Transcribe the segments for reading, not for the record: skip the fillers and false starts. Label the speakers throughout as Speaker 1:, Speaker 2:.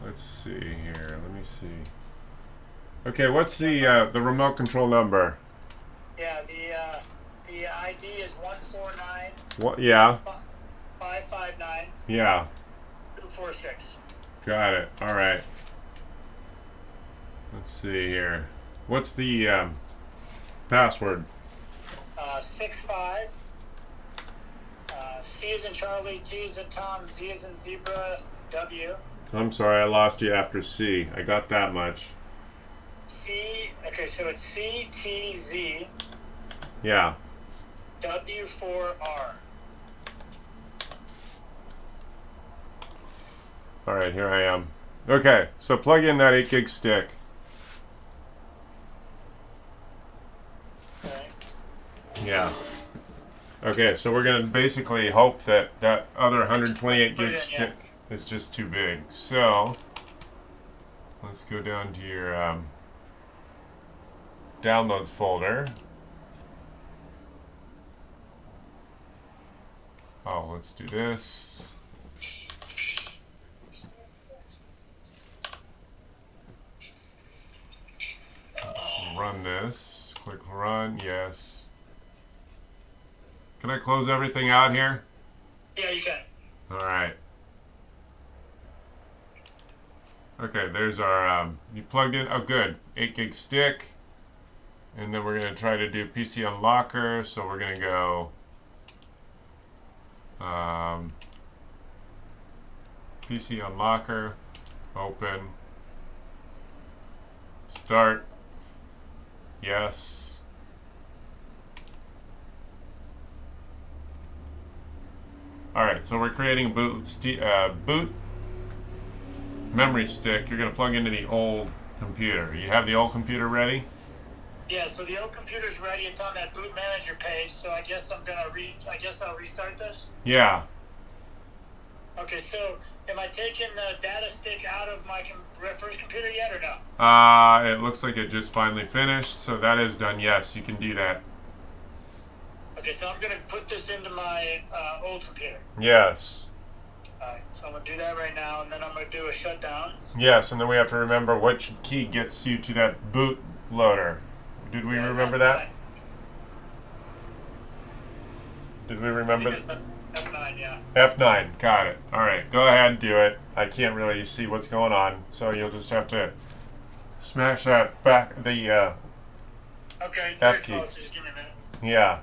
Speaker 1: let's see here. Let me see. Okay, what's the remote control number?
Speaker 2: Yeah, the ID is 149
Speaker 1: What? Yeah,
Speaker 2: 559
Speaker 1: yeah.
Speaker 2: 246.
Speaker 1: Got it. All right. Let's see here. What's the password?
Speaker 2: 65. C is in Charlie, T is in Tom, Z is in Zebra, W.
Speaker 1: I'm sorry, I lost you after C. I got that much.
Speaker 2: Okay, so it's C T Z
Speaker 1: Yeah.
Speaker 2: W4R.
Speaker 1: All right, here I am. Okay, so plug in that 8 gig stick.
Speaker 2: Okay.
Speaker 1: Yeah. Okay, so we're gonna basically hope that that other 128
Speaker 2: Put it
Speaker 1: gig
Speaker 2: in,
Speaker 1: stick is just too big. So let's go down to your downloads folder. Oh, let's do this. Run this. Click run. Yes. Can I close everything out here?
Speaker 2: Yeah, you can.
Speaker 1: All right. Okay, there's our, you plugged in, oh good, 8 gig stick. And then we're going to try to do PC Unlocker. So we're going to go PC Unlocker, open, start, yes. All right, so we're creating a boot memory stick. You're going to plug into the old computer. You have the old computer ready?
Speaker 2: Yeah, so the old computer's ready. It's on that boot manager page. So I guess I'll restart this.
Speaker 1: Yeah.
Speaker 2: Okay, so am I taking the data stick out of my first computer yet or no?
Speaker 1: It looks like it just finally finished, so that is done. Yes, you can do that.
Speaker 2: Okay, so I'm gonna put this into my old computer.
Speaker 1: Yes.
Speaker 2: Alright, so I'm gonna do that right now, and then I'm gonna do a shutdown.
Speaker 1: Yes, and then we have to remember which key gets you to that boot loader. Did we remember that? Did we remember?
Speaker 2: F9, yeah.
Speaker 1: F9, got it. All right, go ahead and do it. I can't really see what's going on, so you'll just have to smash that back, the,
Speaker 2: Okay, it's
Speaker 1: F
Speaker 2: very
Speaker 1: key.
Speaker 2: slow, so just give me a minute.
Speaker 1: Yeah.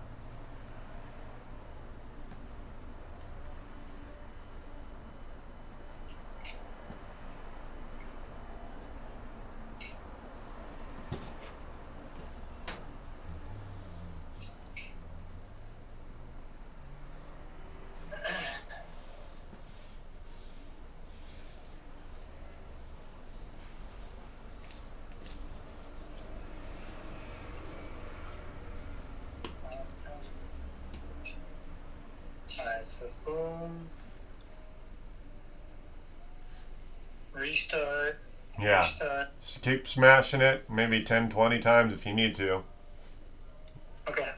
Speaker 2: Alright, so boom. Restart.
Speaker 1: Yeah.
Speaker 2: Restart.
Speaker 1: Just keep smashing it, maybe 10, 20 times if you need to.
Speaker 2: Okay.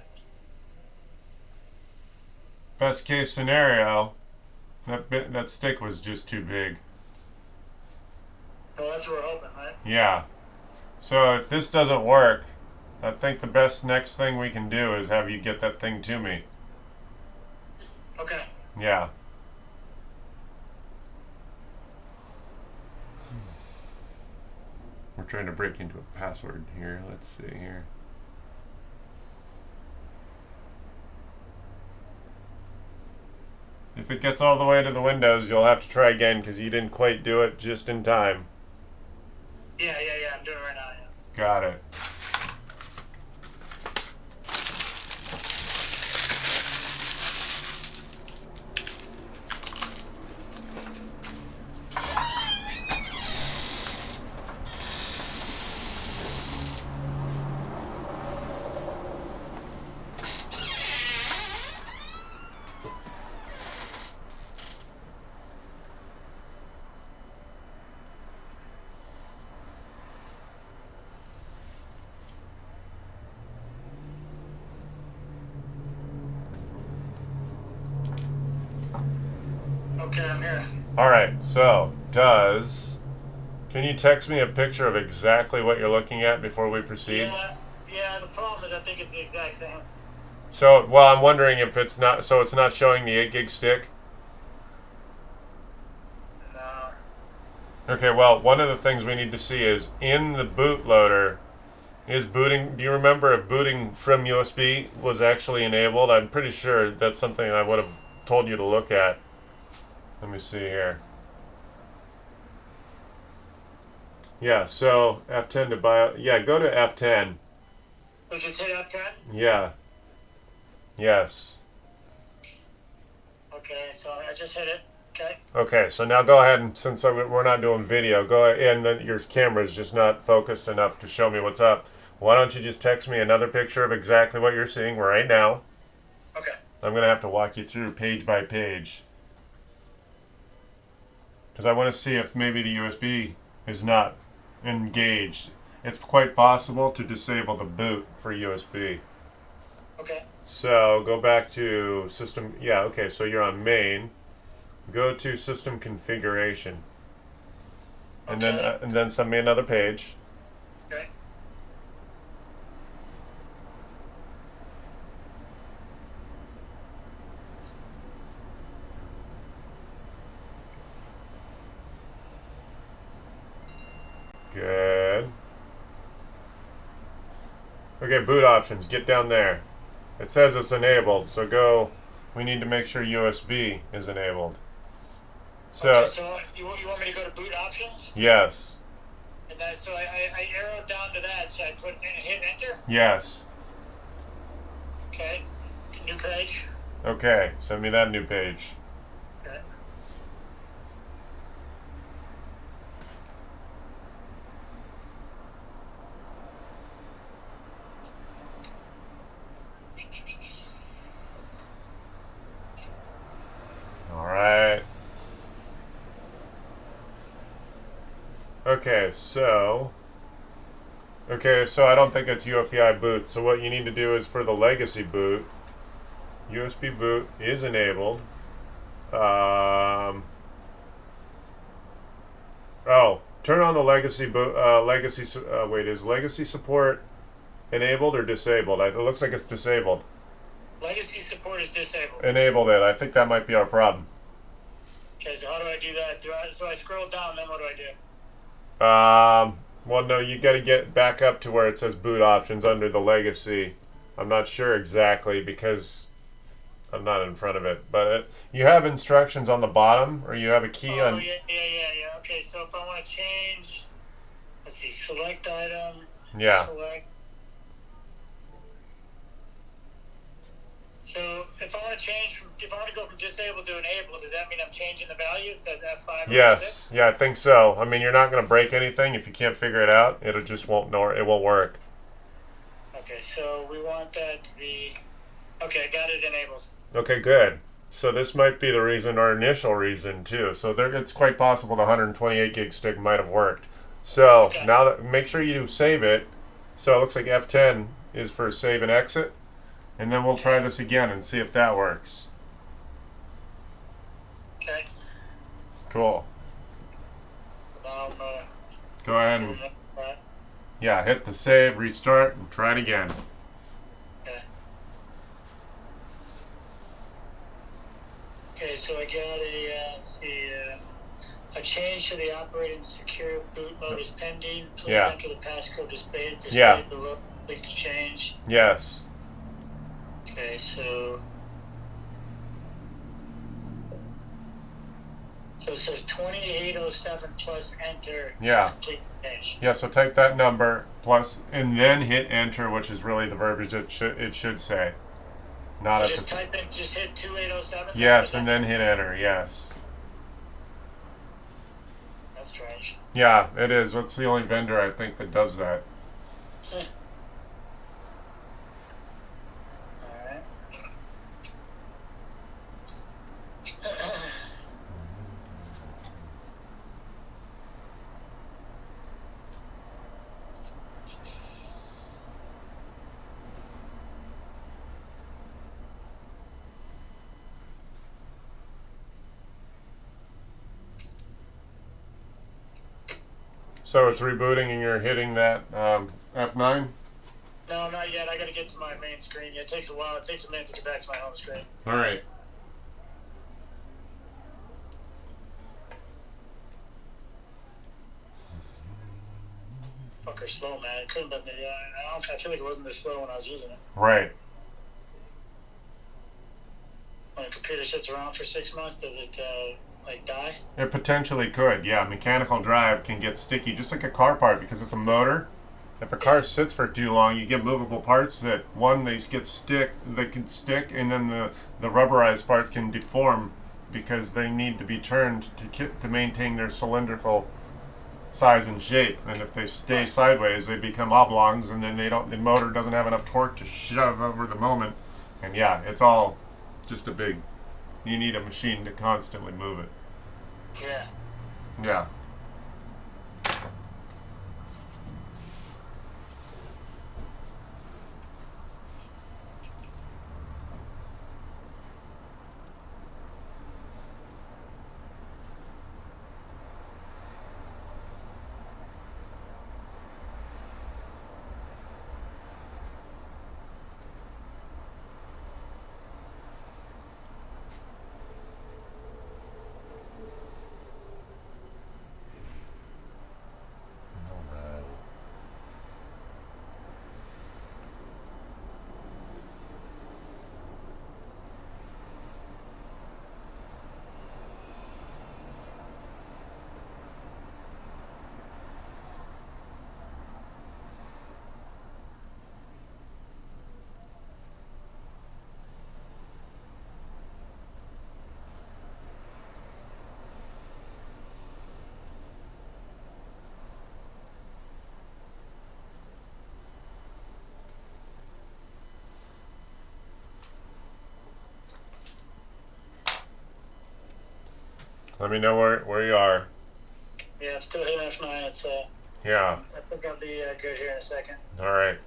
Speaker 1: Best case scenario, that stick was just too big.
Speaker 2: Well, that's what we're hoping, right?
Speaker 1: Yeah. So if this doesn't work, I think the best next thing we can do is have you get that thing to me.
Speaker 2: Okay.
Speaker 1: Yeah. We're trying to break into a password here. Let's see here. If it gets all the way to the Windows, you'll have to try again because you didn't quite do it just in time.
Speaker 2: Yeah, I'm doing it right now, yeah.
Speaker 1: Got it.
Speaker 2: Okay, I'm here.
Speaker 1: All right. So does Can you text me a picture of exactly what you're looking at before we proceed?
Speaker 2: Yeah. The problem is I think it's the exact same.
Speaker 1: So, well, I'm wondering if it's not. So it's not showing the 8 gig stick.
Speaker 2: No.
Speaker 1: Okay. Well, one of the things we need to see is in the bootloader. Is booting? Do you remember if booting from USB was actually enabled? I'm pretty sure that's something I would have told you to look at. Let me see here. Yeah, so F10 to bio. Yeah, go to F10.
Speaker 2: So just hit F10.
Speaker 1: Yeah. Yes.
Speaker 2: Okay. So I just hit it. Okay.
Speaker 1: Okay, so now go ahead and since we're not doing video, go ahead and then your camera is just not focused enough to show me what's up. Why don't you just text me another picture of exactly what you're seeing right now?
Speaker 2: Okay.
Speaker 1: I'm going to have to walk you through page by page. Because I want to see if maybe the USB is not engaged. It's quite possible to disable the boot for USB.
Speaker 2: Okay.
Speaker 1: So go back to system. Yeah, okay, so you're on main. Go to system configuration. And
Speaker 2: Okay.
Speaker 1: then send me another page.
Speaker 2: Okay.
Speaker 1: Good. Okay, boot options. Get down there. It says it's enabled, so go. We need to make sure USB is enabled. So,
Speaker 2: Okay, so you want me to go to boot options?
Speaker 1: yes.
Speaker 2: And then so I arrowed down to that. So I hit enter.
Speaker 1: Yes.
Speaker 2: Okay. New page.
Speaker 1: Okay, send me that new page.
Speaker 2: Okay.
Speaker 1: All right. Okay, so I don't think it's UEFI boot. So what you need to do is for the legacy boot, USB boot is enabled. Oh, turn on the legacy boot. Wait, is legacy support enabled or disabled? It looks like it's disabled.
Speaker 2: Legacy support is disabled.
Speaker 1: Enabled it. I think that might be our problem.
Speaker 2: Okay, so how do I do that? So I scroll down, then what do I do?
Speaker 1: Well, no, you got to get back up to where it says boot options under the legacy. I'm not sure exactly because I'm not in front of it, but you have instructions on the bottom, or you have a key
Speaker 2: Oh,
Speaker 1: on.
Speaker 2: yeah. Okay, so if I want to change, let's see, select item.
Speaker 1: Yeah.
Speaker 2: Select. So if I want to go from disabled to enabled, does that mean I'm changing the value? It says F5 or
Speaker 1: Yes.
Speaker 2: F6?
Speaker 1: Yeah, I think so. I mean, you're not going to break anything if you can't figure it out. It just won't. It won't work.
Speaker 2: Okay, so we want that to be. Okay, got it enabled.
Speaker 1: Okay, good. So this might be the reason, or initial reason too. So it's quite possible the 128 gig stick might have worked. So
Speaker 2: Okay.
Speaker 1: now that make sure you save it. So it looks like F10 is for save and exit, and then we'll try this again and see if that works.
Speaker 2: Okay.
Speaker 1: Cool.
Speaker 2: Now
Speaker 1: Go ahead and yeah, hit the save, restart, and try it again.
Speaker 2: okay. Okay, so I got a change to the operating secure boot mode is pending. Please
Speaker 1: Yeah.
Speaker 2: enter the passcode displayed
Speaker 1: Yeah.
Speaker 2: below. Click to change.
Speaker 1: Yes.
Speaker 2: Okay, so it says 2807 plus enter.
Speaker 1: Yeah.
Speaker 2: Complete change.
Speaker 1: Yeah. So type that number plus, and then hit enter, which is really the verbiage it should say. Not at
Speaker 2: Just
Speaker 1: the.
Speaker 2: type in, just hit 2807.
Speaker 1: Yes, and then hit enter. Yes.
Speaker 2: That's strange.
Speaker 1: Yeah, it is. That's the only vendor I think that does that.
Speaker 2: Alright.
Speaker 1: So it's rebooting and you're hitting that F9?
Speaker 2: No, not yet. I gotta get to my main screen. It takes a while. It takes a minute to get back to my home screen.
Speaker 1: Alright.
Speaker 2: Fucker slow, man. It couldn't have been. I feel like it wasn't this slow when I was using it.
Speaker 1: Right.
Speaker 2: When a computer sits around for 6 months, does it die?
Speaker 1: It potentially could, yeah. Mechanical drive can get sticky, just like a car part, because it's a motor. If a car sits for too long, you get movable parts that they can stick, and then the rubberized parts can deform because they need to be turned to maintain their cylindrical size and shape. And if they stay sideways, they become oblongs, and then the motor doesn't have enough torque to shove over the moment. And yeah, it's all just you need a machine to constantly move it.
Speaker 2: Yeah.
Speaker 1: Yeah. Let me know where you are.
Speaker 2: Yeah, I'm still hitting F9. It's
Speaker 1: Yeah.
Speaker 2: I think I'll be good here in a second.
Speaker 1: All right.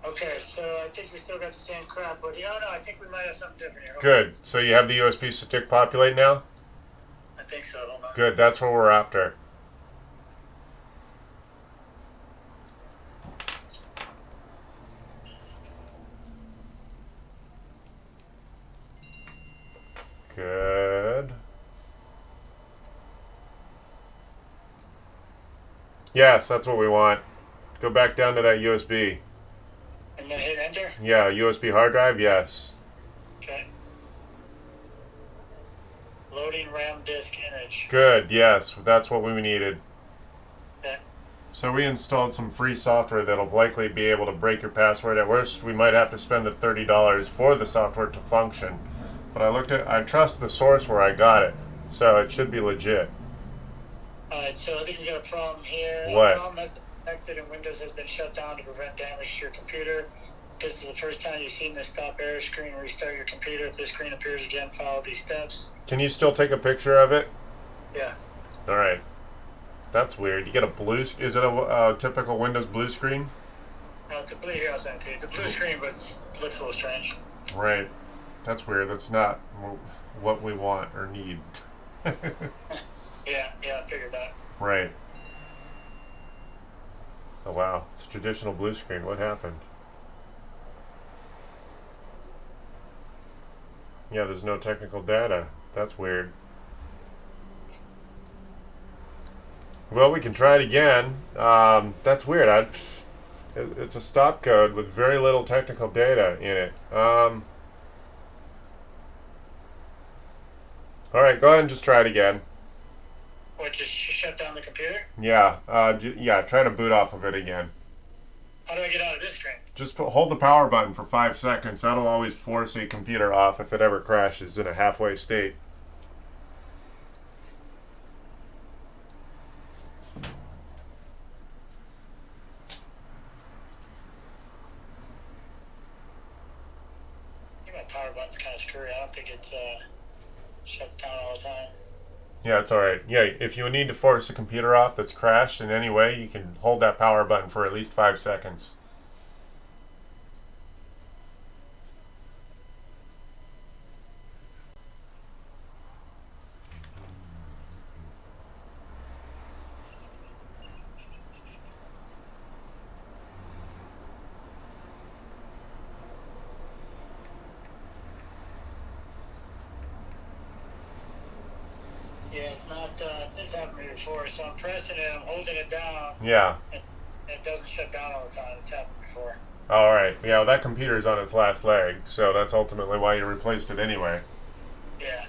Speaker 2: Okay, so I think we still got the same crap, but no, I think we might have something different here.
Speaker 1: Good. So you have the USB stick populate now?
Speaker 2: I think so. Hold on.
Speaker 1: Good. That's what we're after. Good. Yes, that's what we want. Go back down to that USB.
Speaker 2: And then hit enter?
Speaker 1: Yeah, USB hard drive, yes.
Speaker 2: Okay. Loading RAM disk image.
Speaker 1: Good, yes, that's what we needed.
Speaker 2: Okay.
Speaker 1: So we installed some free software that'll likely be able to break your password. At worst, we might have to spend the $30 for the software to function. But I trust the source where I got it, so it should be legit.
Speaker 2: Alright, so I think we got a problem here.
Speaker 1: What?
Speaker 2: A problem has been detected and Windows has been shut down to prevent damage to your computer. This is the first time you've seen this stop error screen. Restart your computer. If this screen appears again, follow these steps.
Speaker 1: Can you still take a picture of it?
Speaker 2: Yeah.
Speaker 1: Alright. That's weird. You get a blue... Is it a typical Windows blue screen?
Speaker 2: No, it's a blue here. I'll send it to you. It's a blue screen, but it looks a little strange.
Speaker 1: Right. That's weird. That's not what we want or need.
Speaker 2: Yeah, I figured that.
Speaker 1: Right. Oh wow. It's a traditional blue screen. What happened? Yeah, there's no technical data. That's weird. Well, we can try it again. That's weird. It's a stop code with very little technical data in it. Alright, go ahead and just try it again.
Speaker 2: What, just shut down the computer?
Speaker 1: Yeah, yeah, try to boot off of it again.
Speaker 2: How do I get out of this screen?
Speaker 1: Just hold the power button for 5 seconds. That'll always force a computer off if it ever crashes in a halfway state.
Speaker 2: I think my power button's kind of screwy. I don't think it shuts down all the time.
Speaker 1: Yeah, it's alright. Yeah, if you need to force a computer off that's crashed in any way, you can hold that power button for at least 5 seconds.
Speaker 2: Yeah, it's not. This happened to me before. So I'm pressing it, I'm holding it down,
Speaker 1: Yeah.
Speaker 2: and it doesn't shut down all the time. It's happened before.
Speaker 1: All right. Yeah, well, that computer's on its last leg, so that's ultimately why you replaced it anyway.
Speaker 2: Yeah.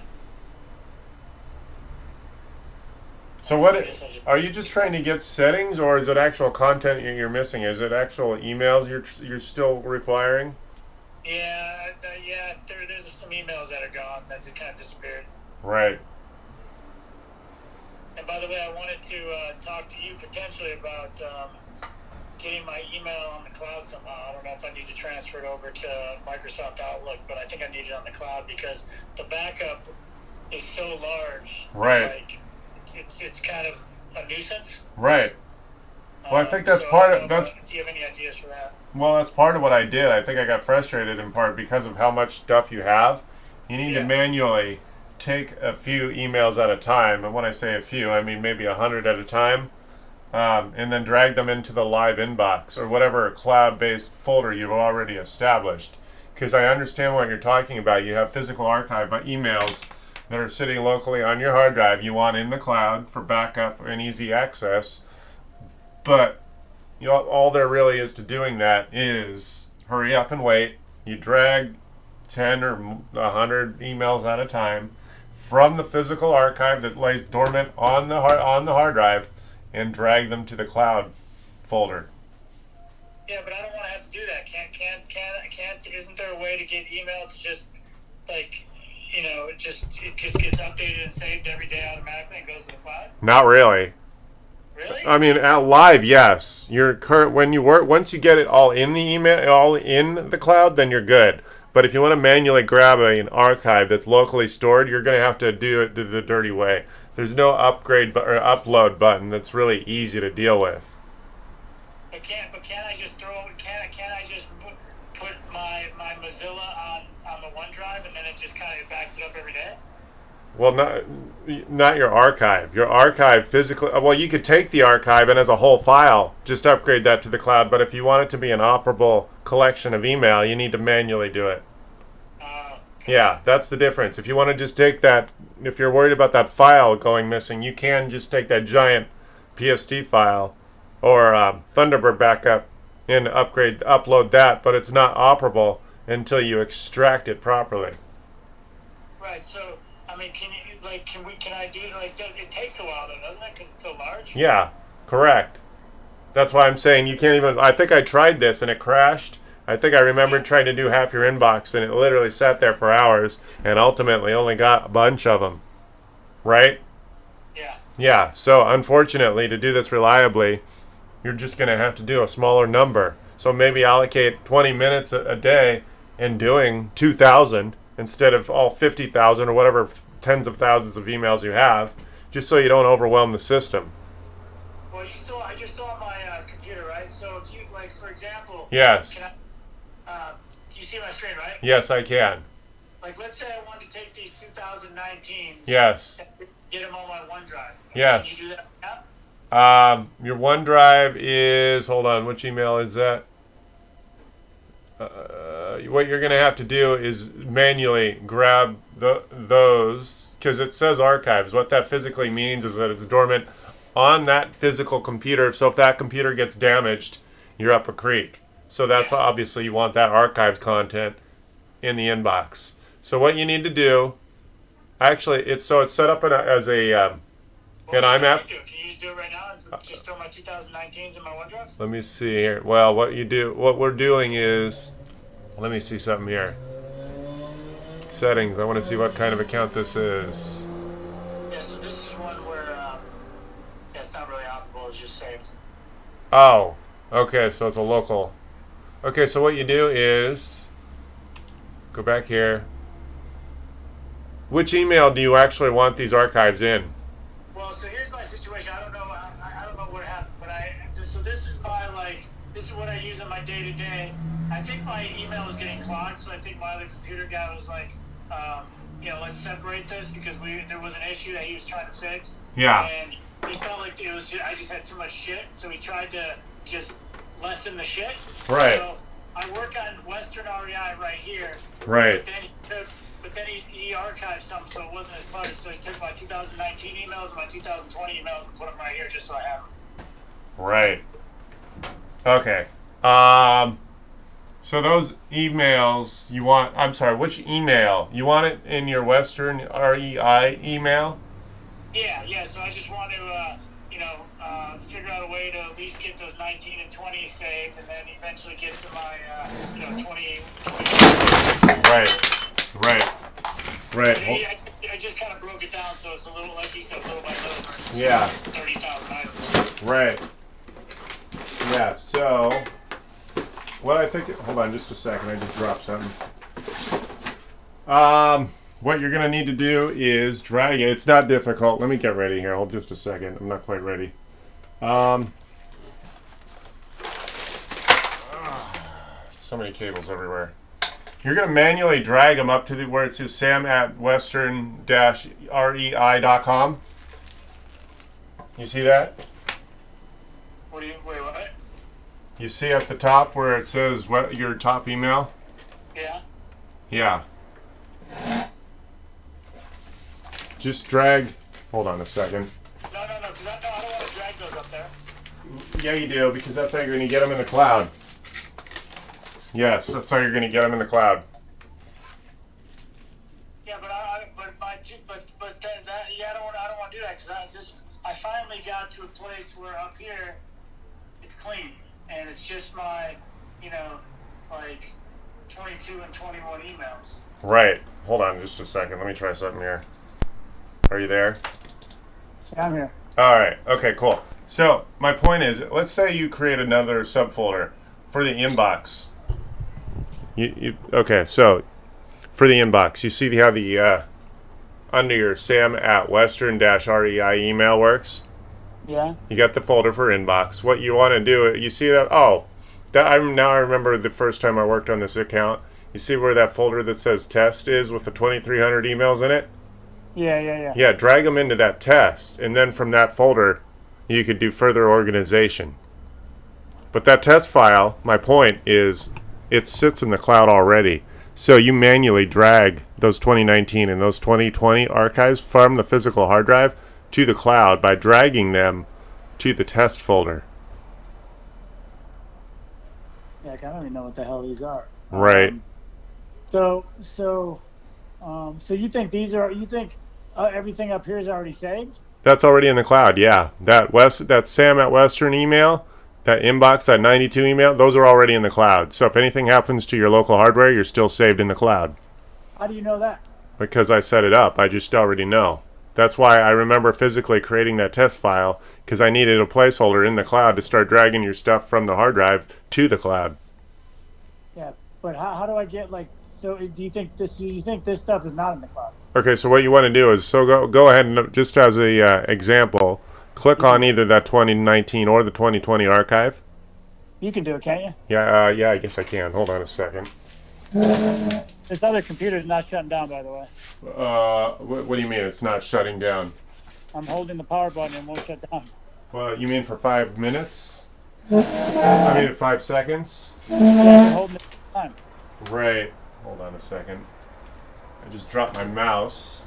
Speaker 1: So what
Speaker 2: I guess I just,
Speaker 1: are you just trying to get settings, or is it actual content you're missing? Is it actual emails you're still requiring?
Speaker 2: yeah, yeah. There's some emails that are gone that just kind of disappeared.
Speaker 1: Right.
Speaker 2: And by the way, I wanted to talk to you potentially about getting my email on the cloud somehow. I don't know if I need to transfer it over to Microsoft Outlook, but I think I need it on the cloud because the backup is so large.
Speaker 1: Right.
Speaker 2: Like, it's kind of a nuisance.
Speaker 1: Right. Well, I think that's
Speaker 2: So
Speaker 1: part
Speaker 2: I
Speaker 1: of
Speaker 2: don't know
Speaker 1: that's
Speaker 2: Do you have any ideas for that?
Speaker 1: well, that's part of what I did. I think I got frustrated in part because of how much stuff you have. You need to
Speaker 2: Yeah.
Speaker 1: manually take a few emails at a time, and when I say a few, I mean maybe 100 at a time, and then drag them into the live inbox or whatever cloud-based folder you've already established. Because I understand what you're talking about. You have physical archive emails that are sitting locally on your hard drive you want in the cloud for backup and easy access, but all there really is to doing that is hurry up and wait. You drag 10 or 100 emails at a time from the physical archive that lays dormant on the hard drive and drag them to the cloud folder.
Speaker 2: Yeah, but I don't want to have to do that. Isn't there a way to get email to just, like, it just gets updated and saved every day automatically and goes to the cloud?
Speaker 1: Not really.
Speaker 2: Really?
Speaker 1: I mean, at live, yes. Once you get it all in the email, all in the cloud, then you're good. But if you want to manually grab an archive that's locally stored, you're going to have to do it the dirty way. There's no upgrade or upload button that's really easy to deal with.
Speaker 2: But can't I just put my Mozilla on the OneDrive and then it just kind of backs it up every day?
Speaker 1: Well, not your archive. Your archive physically. Well, you could take the archive and as a whole file, just upgrade that to the cloud. But if you want it to be an operable collection of email, you need to manually do it. Yeah, that's the difference. If you want to just take that, if you're worried about that file going missing, you can just take that giant PST file or Thunderbird backup and upload that. But it's not operable until you extract it properly.
Speaker 2: Right. So, I mean, can I do it like that? It takes a while though, doesn't it? Because it's so large.
Speaker 1: Yeah, correct. That's why I'm saying you can't even. I think I tried this and it crashed. I think I remembered trying to do half your inbox and it literally sat there for hours and ultimately only got a bunch of them. Right?
Speaker 2: Yeah.
Speaker 1: Yeah, so unfortunately, to do this reliably, you're just going to have to do a smaller number. So maybe allocate 20 minutes a day in doing 2,000 instead of all 50,000 or whatever tens of thousands of emails you have, just so you don't overwhelm the system.
Speaker 2: Well, you're still on my computer, right? So if you, like, for example,
Speaker 1: Yes.
Speaker 2: you see my screen, right?
Speaker 1: Yes, I can.
Speaker 2: Like, let's say I wanted to take these 2019s.
Speaker 1: Yes.
Speaker 2: And get them on my OneDrive.
Speaker 1: Yes.
Speaker 2: Can you do that now?
Speaker 1: Your OneDrive is, hold on, which email is that? What you're going to have to do is manually grab those, because it says archives. What that physically means is that it's dormant on that physical computer. So if that computer gets damaged, you're up a creek. So that's obviously you want that archives content in the inbox. So what you need to do, actually, it's set up as a an IMAP.
Speaker 2: Can you just do it right now and just throw my 2019s in my OneDrive?
Speaker 1: Let me see here. Well, what we're doing is, let me see something here. Settings. I want to see what kind of account this is.
Speaker 2: Yeah, so this is one where it's not really operable, it's just saved.
Speaker 1: Oh, okay, so it's a local. Okay, so what you do is go back here. Which email do you actually want these archives in?
Speaker 2: Well, so here's my situation. I don't know what happened, but so this is what I use in my day to day. I think my email was getting clogged, so I think my other computer guy was like, let's separate this because there was an issue that he was trying to fix.
Speaker 1: Yeah.
Speaker 2: And he felt like I just had too much shit, so he tried to just lessen the shit.
Speaker 1: Right.
Speaker 2: So I work on Western REI right here.
Speaker 1: Right.
Speaker 2: But then but then he archived some, so it wasn't as much. So he took my 2019 emails and my 2020 emails and put them right here just so I have them.
Speaker 1: Right. Okay. So those emails you want, I'm sorry, which email? You want it in your Western REI email?
Speaker 2: Yeah. So I just want to, figure out a way to at least get those 19 and 20 saved, and then eventually get to my, 20.
Speaker 1: Right.
Speaker 2: I just kind of broke it down, so it's a little, like you said, little by little. Versus
Speaker 1: Yeah.
Speaker 2: 30,000 items.
Speaker 1: Right. Yeah, so what I think, hold on just a second, I just dropped something. What you're going to need to do is drag it. It's not difficult. Let me get ready here. Hold just a second. I'm not quite ready. So many cables everywhere. You're going to manually drag them up to where it says Sam at western-rei.com. You see that?
Speaker 2: Wait, what?
Speaker 1: You see at the top where it says what your top email?
Speaker 2: Yeah.
Speaker 1: Yeah. Just drag. Hold on a second.
Speaker 2: No, because I don't want to drag those up there.
Speaker 1: Yeah, you do, because that's how you're going to get them in the cloud. Yes, that's how you're going to get them in the cloud.
Speaker 2: Yeah, but I don't want to do that because I finally got to a place where up here it's clean and it's just my, like 22 and 21 emails.
Speaker 1: Right. Hold on just a second. Let me try something here. Are you there?
Speaker 2: Yeah, I'm here.
Speaker 1: All right. Okay, cool. So my point is, let's say you create another subfolder for the inbox. Okay, so for the inbox, you see how the under your Sam at Western-REI email works?
Speaker 2: Yeah.
Speaker 1: You got the folder for inbox. What you want to do, you see that? Oh, I remember the first time I worked on this account. You see where that folder that says test is with the 2,300 emails in it?
Speaker 2: Yeah.
Speaker 1: Yeah, drag them into that test, and then from that folder, you could do further organization. But that test file, my point is, it sits in the cloud already. So you manually drag those 2019 and those 2020 archives from the physical hard drive to the cloud by dragging them to the test folder.
Speaker 2: Yeah, I don't even know what the hell these are.
Speaker 1: Right.
Speaker 2: So you think everything up here is already saved?
Speaker 1: That's already in the cloud, yeah. That Sam at Western email, that inbox, that 92 email, those are already in the cloud. So if anything happens to your local hardware, you're still saved in the cloud.
Speaker 2: How do you know that?
Speaker 1: Because I set it up. I just already know. That's why I remember physically creating that test file, because I needed a placeholder in the cloud to start dragging your stuff from the hard drive to the cloud.
Speaker 2: Yeah, but how do I get so do you think this stuff is not in the cloud?
Speaker 1: Okay, so what you want to do is, go ahead and just as a example, click on either that 2019 or the 2020 archive.
Speaker 2: You can do it, can't you?
Speaker 1: Yeah, I guess I can. Hold on a second.
Speaker 2: This other computer's not shutting down, by the way.
Speaker 1: What do you mean it's not shutting down?
Speaker 2: I'm holding the power button and it won't shut down.
Speaker 1: Well, you mean for 5 minutes? I mean 5 seconds?
Speaker 2: Yeah, I'm holding it all the time.
Speaker 1: Right. Hold on a second. I just dropped my mouse.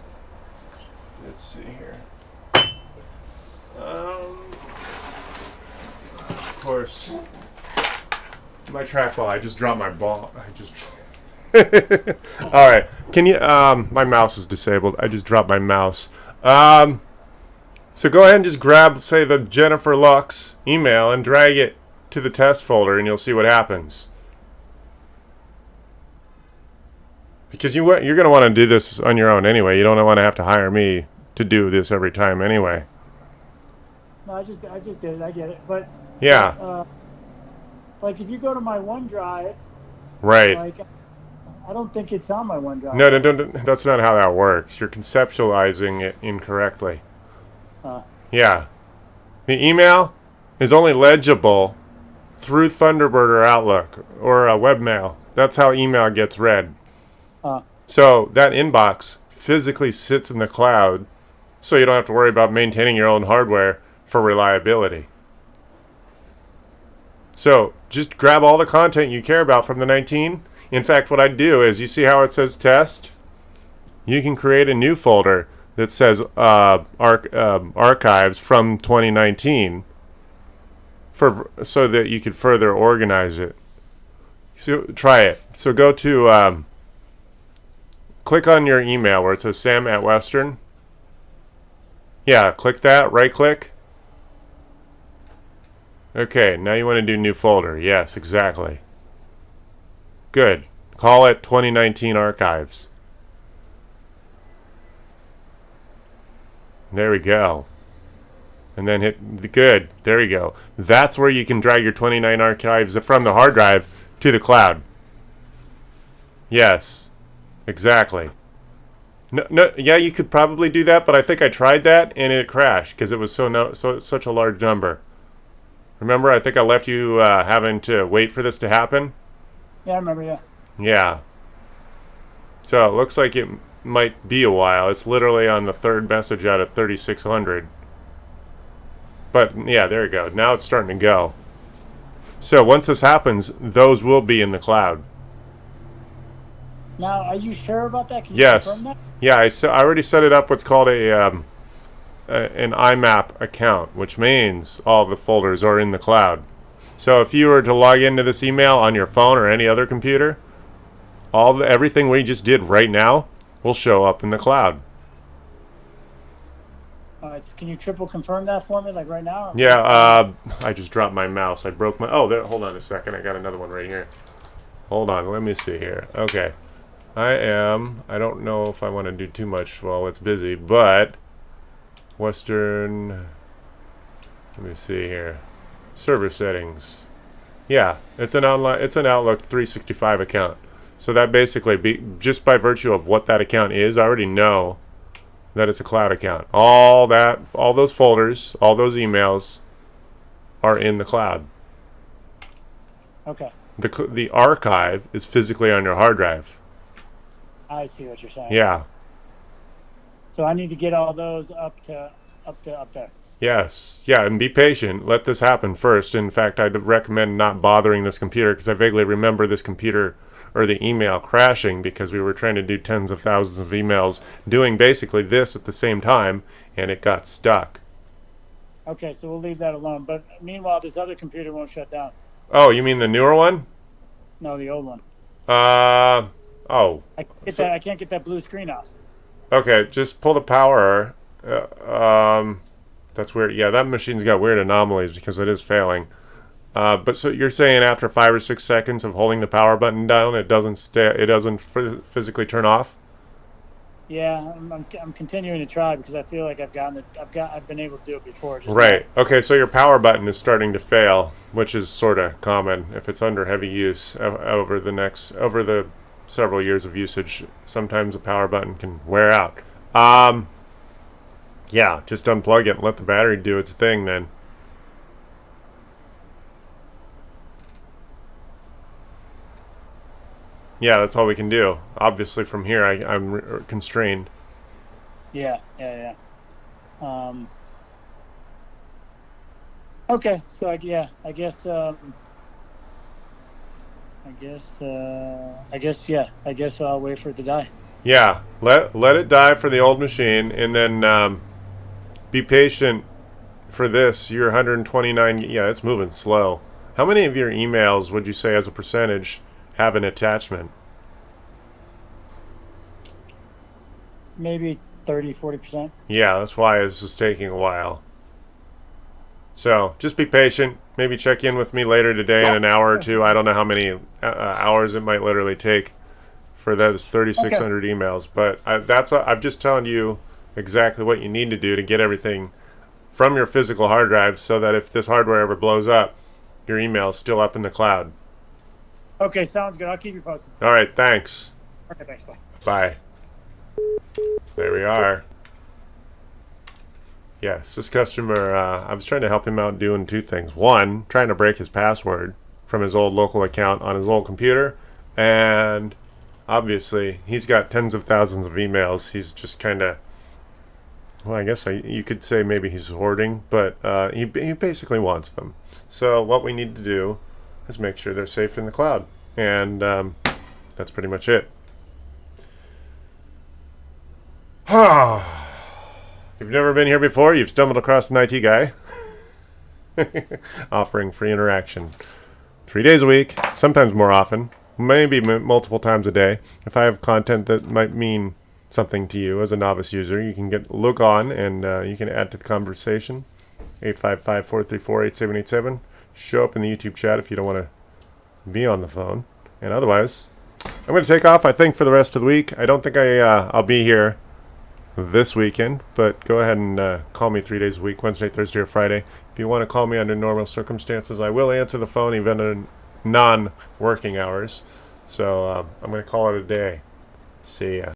Speaker 1: Let's see here. Of course, my trackball. I just dropped my ball. All right. Can you? My mouse is disabled. I just dropped my mouse. So go ahead and just grab, say, the Jennifer Lux email and drag it to the test folder, and you'll see what happens. Because you're going to want to do this on your own anyway. You don't want to have to hire me to do this every time anyway.
Speaker 2: No, I just did it. I get it. But
Speaker 1: yeah.
Speaker 2: If you go to my OneDrive,
Speaker 1: right.
Speaker 2: I don't think it's on my OneDrive.
Speaker 1: No, that's not how that works. You're conceptualizing it incorrectly. Yeah. The email is only legible through Thunderbird or Outlook or a webmail. That's how email gets read. So that inbox physically sits in the cloud, so you don't have to worry about maintaining your own hardware for reliability. So just grab all the content you care about from the 19. In fact, what I do is, you see how it says test? you can create a new folder that says archives from 2019 so that you could further organize it. So try it. So go to click on your email where it says Sam at Western. Yeah, click that, right click. Okay, now you want to do new folder. Yes, exactly. Good. Call it 2019 archives. There we go. And then hit the good. There you go. That's where you can drag your 29 archives from the hard drive to the cloud. Yes, exactly. No, yeah, you could probably do that, but I think I tried that and it crashed because it was such a large number. Remember, I think I left you having to wait for this to happen.
Speaker 2: Yeah, I remember. Yeah.
Speaker 1: Yeah. So it looks like it might be a while. It's literally on the third message out of 3,600. But yeah, there you go. Now it's starting to go. So once this happens, those will be in the cloud.
Speaker 2: Now, are you sure about that? Can you
Speaker 1: Yes.
Speaker 2: confirm that?
Speaker 1: Yeah, I already set it up what's called an IMAP account, which means all the folders are in the cloud. So if you were to log into this email on your phone or any other computer, everything we just did right now will show up in the cloud.
Speaker 2: All right. Can you triple confirm that for me, like right now?
Speaker 1: Yeah, I just dropped my mouse. I broke my... Oh, there. Hold on a second. I got another one right here. Hold on. Let me see here. Okay. I don't know if I want to do too much while it's busy, but Western... Let me see here. Server settings. Yeah, it's an Outlook 365 account. So that basically, just by virtue of what that account is, I already know that it's a cloud account. All those folders, all those emails are in the cloud.
Speaker 2: Okay.
Speaker 1: The archive is physically on your hard drive.
Speaker 2: I see what you're saying.
Speaker 1: Yeah.
Speaker 2: So I need to get all those up there.
Speaker 1: Yes. Yeah, and be patient. Let this happen first. In fact, I'd recommend not bothering this computer because I vaguely remember this computer or the email crashing because we were trying to do tens of thousands of emails doing basically this at the same time, and it got stuck.
Speaker 2: Okay, so we'll leave that alone. But meanwhile, this other computer won't shut down.
Speaker 1: Oh, you mean the newer one?
Speaker 2: No, the old one.
Speaker 1: Oh.
Speaker 2: I can't get that blue screen off.
Speaker 1: Okay, just pull the power. That's weird. Yeah, that machine's got weird anomalies because it is failing. But so you're saying after 5 or 6 seconds of holding the power button down, it doesn't physically turn off?
Speaker 2: Yeah, I'm continuing to try because I feel like I've been able to do it before.
Speaker 1: Right. Okay, so your power button is starting to fail, which is sort of common if it's under heavy use over the several years of usage. Sometimes the power button can wear out. Yeah, just unplug it and let the battery do its thing then. Yeah, that's all we can do. Obviously, from here, I'm constrained.
Speaker 2: Yeah. Okay, so I guess I'll wait for it to die.
Speaker 1: Yeah, let it die for the old machine, and then be patient for this. Your 129. Yeah, it's moving slow. How many of your emails would you say, as a percentage, have an attachment?
Speaker 2: Maybe 30-40%.
Speaker 1: Yeah, that's why this is taking a while. So just be patient. Maybe check in with me later today in an hour or two. I don't know how many hours it might literally take for those 3,600 emails, but I'm just telling you exactly what you need to do to get everything from your physical hard drive, so that if this hardware ever blows up, your email is still up in the cloud.
Speaker 2: Okay, sounds good. I'll keep you posted.
Speaker 1: All right, thanks.
Speaker 2: Okay, thanks. Bye.
Speaker 1: Bye. There we are. Yes, this customer, I was trying to help him out doing two things. One, trying to break his password from his old local account on his old computer, and obviously he's got tens of thousands of emails. He's just kind of, well, I guess you could say maybe he's hoarding, but he basically wants them. So what we need to do is make sure they're safe in the cloud, and that's pretty much it. If you've never been here before, you've stumbled across an IT guy offering free interaction 3 days a week, sometimes more often, maybe multiple times a day. If I have content that might mean something to you as a novice user, you can look on and you can add to the conversation. 855-434-8787. Show up in the YouTube chat if you don't want to be on the phone. And otherwise, I'm going to take off, I think, for the rest of the week. I don't think I'll be here this weekend, but go ahead and call me 3 days a week, Wednesday, Thursday, or Friday. If you want to call me under normal circumstances, I will answer the phone even in non-working hours. So I'm going to call it a day. See ya.